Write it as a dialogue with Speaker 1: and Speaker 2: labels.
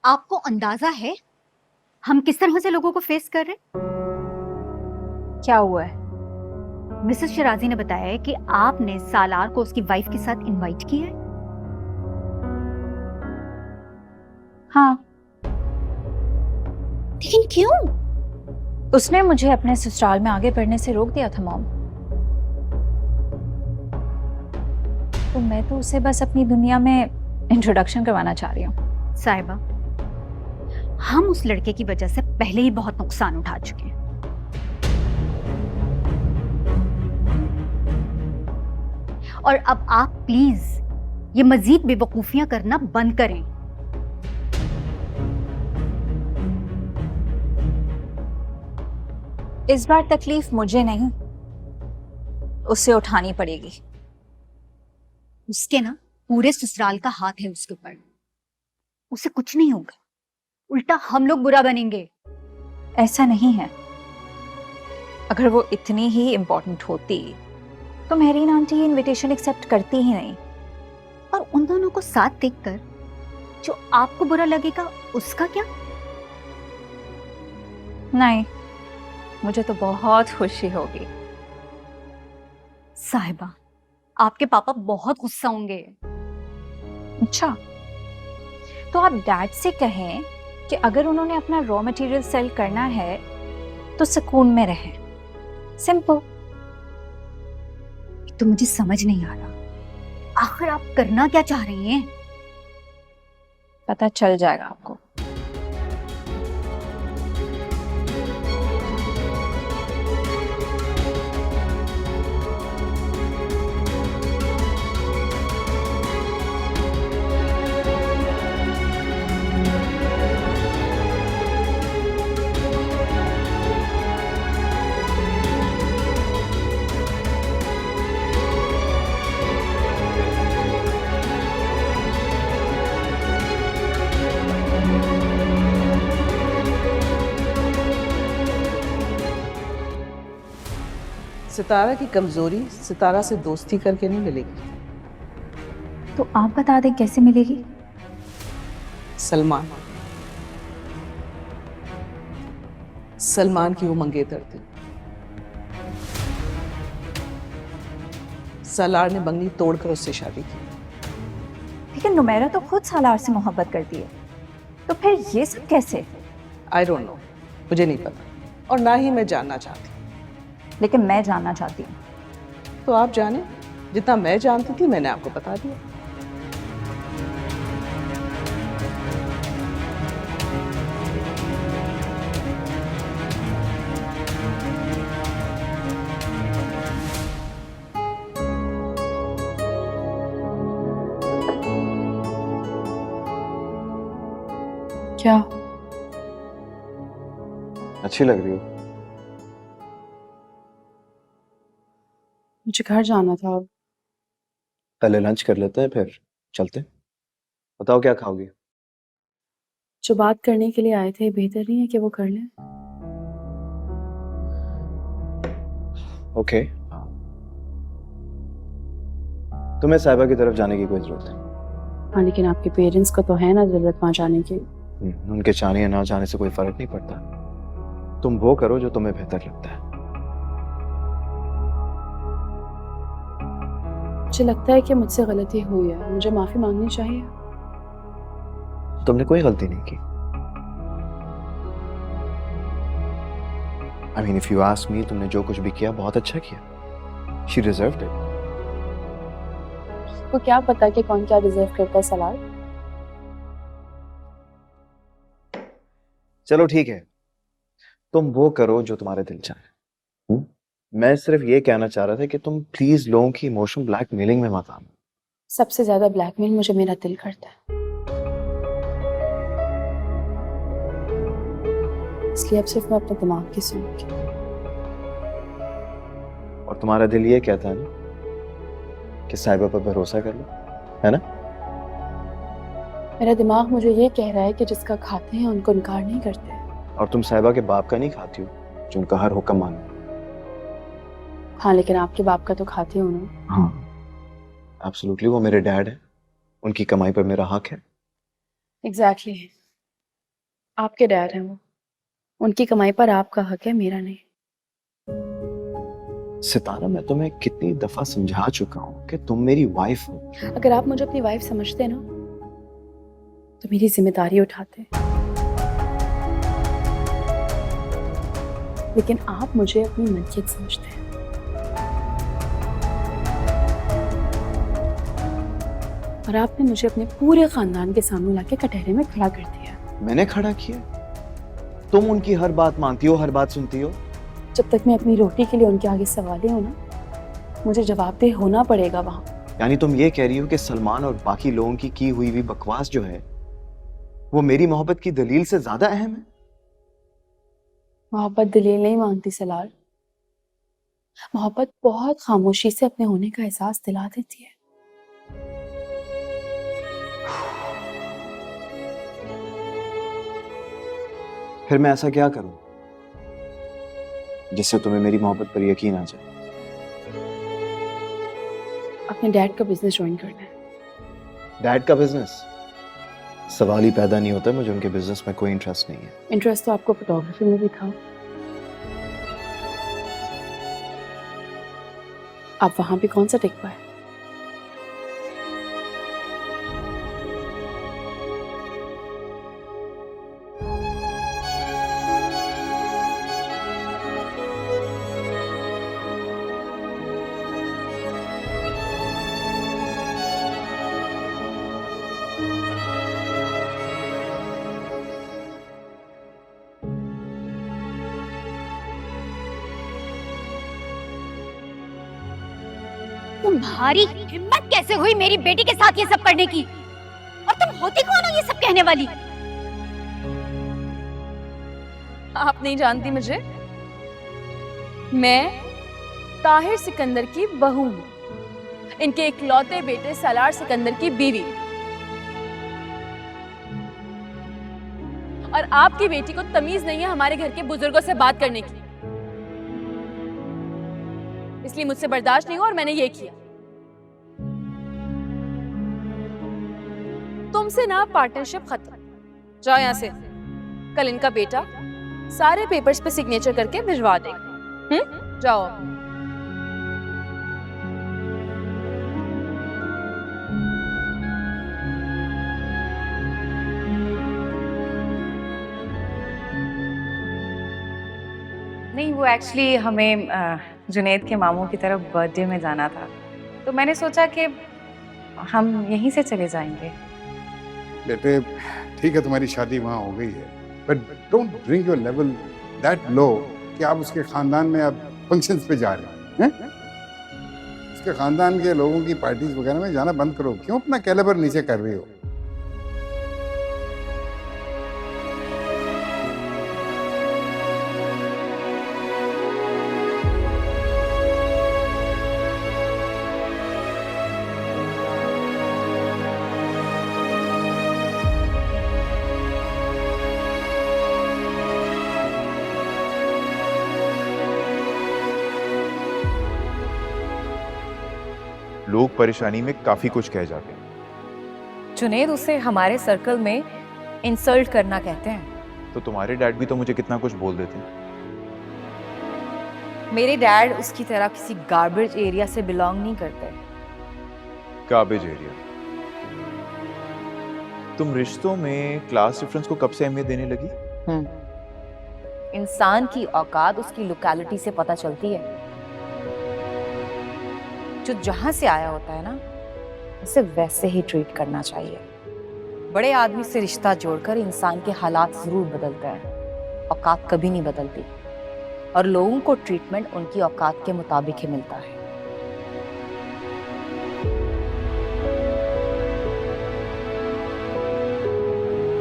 Speaker 1: आपको अंदाजा है हम किस तरह से लोगों को फेस कर रहे हैं?
Speaker 2: क्या हुआ है?
Speaker 1: मिसेस शिराजी ने बताया है कि आपने सालार को उसकी वाइफ के साथ इनवाइट किया है।
Speaker 2: हाँ,
Speaker 1: लेकिन क्यों?
Speaker 2: उसने मुझे अपने ससुराल में आगे बढ़ने से रोक दिया था मॉम। तो मैं तो उसे बस अपनी दुनिया में इंट्रोडक्शन करवाना चाह रही हूँ।
Speaker 1: साहिबा, हम उस लड़के की वजह से पहले ही बहुत नुकसान उठा चुके हैं। और अब आप प्लीज ये मजीद बेवकूफियां करना बंद करें।
Speaker 2: इस बार तकलीफ मुझे नहीं, उसे उठानी पड़ेगी।
Speaker 1: उसके ना पूरे ससुराल का हाथ है उसके ऊपर। उसे कुछ नहीं होगा, उल्टा हम लोग बुरा बनेंगे।
Speaker 2: ऐसा नहीं है। अगर वो इतनी ही इम्पोर्टेंट होती तो मेहरीन आंटी इनविटेशन एक्सेप्ट करती ही नहीं।
Speaker 1: और उन दोनों को साथ देखकर जो आपको बुरा लगेगा उसका क्या?
Speaker 2: नहीं, मुझे तो बहुत खुशी होगी।
Speaker 1: साहिबा, आपके पापा बहुत गुस्सा होंगे।
Speaker 2: अच्छा, तो आप डैड से कहें कि अगर उन्होंने अपना रॉ मटेरियल सेल करना है तो सुकून में रहें। सिंपल।
Speaker 1: तो मुझे समझ नहीं आ रहा, आखिर आप करना क्या चाह रही हैं?
Speaker 2: पता चल जाएगा आपको।
Speaker 3: सितारा की कमजोरी सितारा से दोस्ती करके नहीं मिलेगी।
Speaker 2: तो आप बता दें कैसे मिलेगी?
Speaker 3: सलमान सलमान की वो मंगेतर थी। सालार ने बंगली तोड़कर उससे शादी की।
Speaker 2: लेकिन नुमेरा तो खुद सालार से मोहब्बत करती है, तो फिर ये सब कैसे?
Speaker 3: आई डोंट नो, मुझे नहीं पता और ना ही मैं जानना चाहती।
Speaker 2: लेकिन मैं जानना चाहती हूँ।
Speaker 3: तो आप जाने, जितना मैं जानती थी मैंने आपको बता दिया।
Speaker 2: क्या?
Speaker 4: अच्छी लग रही हो।
Speaker 5: मुझे घर जाना था।
Speaker 4: पहले लंच कर लेते हैं फिर चलते हैं। बताओ क्या खाओगी?
Speaker 5: जो बात करने के लिए आए थे बेहतर नहीं है कि वो कर लें?
Speaker 4: ओके, तुम्हें साहिबा की तरफ जाने की कोई जरूरत नहीं।
Speaker 5: हाँ, लेकिन आपके पेरेंट्स को तो है ना जरूरत वहां जाने की।
Speaker 4: उनके जाने या ना जाने से कोई फर्क नहीं पड़ता। तुम वो करो जो तुम्हें बेहतर लगता है।
Speaker 5: मुझे लगता है कि मुझसे गलती हुई है, मुझे माफी मांगनी चाहिए।
Speaker 4: तुमने कोई गलती नहीं की। I mean if you ask me, तुमने जो कुछ भी किया बहुत अच्छा किया। She deserved it.
Speaker 5: आपको क्या पता कि कौन क्या डिजर्व करता है सलार?
Speaker 4: चलो ठीक है, तुम वो करो जो तुम्हारे दिल चाहे। मैं सिर्फ ये कहना चाह रहा था कि तुम प्लीज लोगों की इमोशनल ब्लैकमेलिंग में मत आना।
Speaker 5: सबसे ज्यादा ब्लैकमेल मुझे मेरा दिल करता है, इसलिए अब सिर्फ मैं अपने दिमाग की सुनूंगी।
Speaker 4: और तुम्हारा दिल ये कहता है ना कि साहिबा पर भरोसा कर लो, है ना?
Speaker 5: मेरा दिमाग मुझे ये कह रहा है कि जिसका खाते हैं उनको इनकार नहीं करते।
Speaker 4: और तुम साहिबा के बाप का नहीं खाती हो जो उनका हर हुक्म मानो।
Speaker 5: हाँ, लेकिन आपके बाप का तो खाते हो ना।
Speaker 4: हाँ, एब्सोल्युटली, वो मेरे डैड है, उनकी कमाई पर मेरा हक है।
Speaker 5: एग्जैक्टली। आपके डैड हैं वो, उनकी कमाई पर आपका हक है, मेरा नहीं।
Speaker 4: सितारा, मैं तुम्हें कितनी दफा समझा चुका हूँ कि तुम मेरी वाइफ हो।
Speaker 5: अगर आप मुझे अपनी वाइफ समझते ना तो मेरी जिम्मेदारी उठाते, लेकिन आप मुझे अपनी मलकियत समझते हैं। और आपने मुझे अपने पूरे खानदान के सामने लाके कटहरे में खड़ा कर दिया।
Speaker 4: मैंने खड़ा किया? तुम उनकी हर बात मानती हो, हर बात सुनती हो।
Speaker 5: जब तक मैं अपनी रोटी के लिए उनके आगे सवाले हूं ना, मुझे जवाबदेह होना पड़ेगा वहां।
Speaker 4: यानी तुम ये कह रही हो कि सलमान और बाकी लोगों की हुई भी बकवास जो है वो मेरी मोहब्बत की दलील से ज्यादा अहम है?
Speaker 5: मोहब्बत दलील नहीं मांगती सलार, मोहब्बत बहुत खामोशी से अपने होने का एहसास दिला देती है।
Speaker 4: फिर मैं ऐसा क्या करूं जिससे तुम्हें मेरी मोहब्बत पर यकीन आ जाए?
Speaker 5: अपने डैड का बिजनेस ज्वाइन करना है।
Speaker 4: डैड का बिजनेस? सवाल ही पैदा नहीं होता, मुझे उनके बिजनेस में कोई इंटरेस्ट नहीं है।
Speaker 5: इंटरेस्ट तो आपको फोटोग्राफी में भी था, आप वहां भी कौन सा टिक पाए?
Speaker 1: तुम्हारी हिम्मत कैसे हुई मेरी बेटी के साथ ये सब करने की? और तुम होती कौन हो ये सब कहने वाली?
Speaker 5: आप नहीं जानती मुझे, मैं ताहिर सिकंदर की बहू हूं, इनके इकलौते बेटे सलार सिकंदर की बीवी। और आपकी बेटी को तमीज नहीं है हमारे घर के बुजुर्गों से बात करने की, इसलिए मुझसे बर्दाश्त नहीं हुआ और मैंने ये किया। तुमसे ना पार्टनरशिप खत्म, जाओ यहां से। कल इनका बेटा सारे पेपर्स पे सिग्नेचर करके भिजवा देगा। जाओ।
Speaker 6: नहीं, वो एक्चुअली हमें जुनैद के मामू की तरफ बर्थडे में जाना था, तो मैंने सोचा कि हम यहीं से चले जाएंगे।
Speaker 7: बेटे ठीक है, तुम्हारी शादी वहाँ हो गई है, but don't bring your level that low कि आप उसके खानदान में अब फंक्शंस पे जा रहे हैं। उसके खानदान के लोगों की पार्टीज वगैरह में जाना बंद करो। क्यों अपना कैलिबर नीचे कर रही हो?
Speaker 8: लोग परेशानी में काफी कुछ कह जाते हैं।
Speaker 6: जुनैद उसे हमारे सर्कल में इंसल्ट करना कहते हैं।
Speaker 8: तो तुम्हारे डैड भी तो मुझे कितना कुछ बोल देते हैं।
Speaker 6: मेरे डैड उसकी तरह किसी गार्बेज एरिया से बिलोंग नहीं करते।
Speaker 8: Garbage area? तुम रिश्तों में क्लास डिफरेंस को कब से अहमियत देने लगी?
Speaker 6: इंसान की औकात उसकी लोकेलिटी से पता चलती है। जो जहां से आया होता है ना, उसे वैसे ही ट्रीट करना चाहिए। बड़े आदमी से रिश्ता जोड़कर इंसान के हालात जरूर बदलते हैं, औकात कभी नहीं बदलती। और लोगों को ट्रीटमेंट उनकी औकात के मुताबिक ही मिलता है।